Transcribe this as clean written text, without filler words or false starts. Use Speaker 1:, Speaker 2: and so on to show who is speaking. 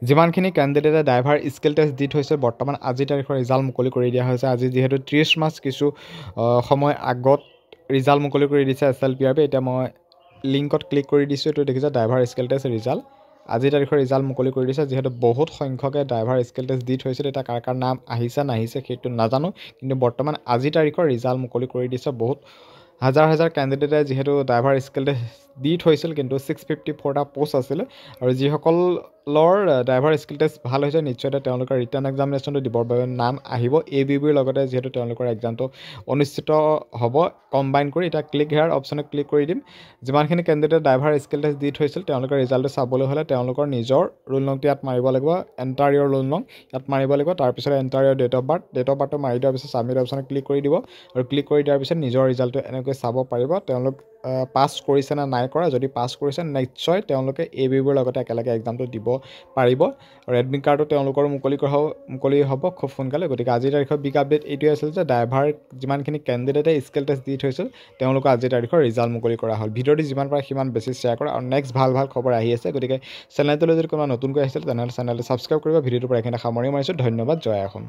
Speaker 1: যিমানখিনি কেণ্ডিডেটে driver skill test দি থৈছে বৰ্তমান আজিৰ তাৰিখৰ ৰিজাল্ট মুকলি কৰি দিয়া হৈছে আজি যিহেতু 30 মাৰ্চ কিছু সময় আগত ৰিজাল্ট মুকলি কৰি দিছে SLPRB এতিয়া মই লিংকত ক্লিক কৰি দিছোঁ এইটো দেখিছে ড্ৰাইভাৰ স্কিল টেষ্ট ৰিজাল্ট আজিৰ তাৰিখৰ ৰিজাল্ট মুকলি কৰি দিছে যিহেতু বহুত সংখ্যকে ড্ৰাইভাৰ স্কিল টেষ্ট দি থৈছিল এতিয়া কাৰ কাৰ নাম আহিছে নাহিছে সেইটো নাজানো কিন্তু বৰ্তমান আজিৰ তাৰিখৰ ৰিজাল্ট মুকলি কৰি দিছে বহুত হাজাৰ হাজাৰ কেণ্ডিডেটে যিহেতু ড্ৰাইভাৰ স্কিল টেষ্ট দি থৈছিল কিন্তু 654টা পোষ্ট আছিলে আৰু যিসকলৰ ড্ৰাইভাৰ স্কিল টেষ্ট ভাল হৈছে নিশ্চয় তেওঁলোকৰ ৰিটাৰ্ণ এক্সামিনেশ্যনটো দিবৰ বাবে নাম আহিব ABBৰ লগতে যিহেতু তেওঁলোকৰ এক্সামটো অনুষ্ঠিত হ'ব কম্বাইন কৰি এতিয়া ক্লিক হেয়াৰ অপশ্যনত ক্লিক কৰি দিম যিমানখিনি কেণ্ডিডেট ড্ৰাইভাৰ স্কিল টেষ্ট দি থৈছিল তেওঁলোকৰ ৰিজাল্টটো চাবলৈ হ'লে তেওঁলোকৰ নিজৰ ৰোল নংটো ইয়াত মাৰিব লাগিব এণ্টাৰ ইয়ৰ ৰোল নং ইয়াত মাৰিব লাগিব তাৰপিছত এণ্টাৰ ইয়ৰ ডেট অফ বাৰ্থটো মাৰি দিয়াৰ পিছত ছাবমিট অপশ্যনত ক্লিক কৰি দিব আৰু ক্লিক কৰি দিয়াৰ পিছত নিজৰ ৰিজাল্টটো এনেকৈ চাব পাৰিব তেওঁলোক পাছ কৰিছে নে নাই কৰা যদি পাছ কৰিছে নিশ্চয় তেওঁলোকে ABBৰ লগতে একেলগে এক্সামটো দিব পাৰিব আৰু এডমিট কাৰ্ডটো তেওঁলোকৰ মুকলি হ'ব খুব সোনকালে গতিকে আজিৰ তাৰিখৰ বিগ আপডেট এইটোৱে আছিল যে ড্ৰাইভাৰ যিমানখিনি কেণ্ডিডেটে স্কিল টেষ্ট দি থৈছিল তেওঁলোকৰ আজিৰ তাৰিখৰ ৰিজাল্ট মুকলি কৰা হ'ল ভিডিঅ'টো যিমান পাৰে সিমান বেছি শ্বেয়াৰ কৰা আৰু নেক্সট ভাল ভাল খবৰ আহি আছে গতিকে চেনেলটোলৈ যদি কোনোবা নতুনকৈ আহিছিল তেনেহ'লে চেনেলটো ছাবস্ক্ৰাইব কৰিব ভিডিঅ'টোৰ পৰা এইখিনি সামৰি মাৰিছোঁ ধন্যবাদ জয় অসম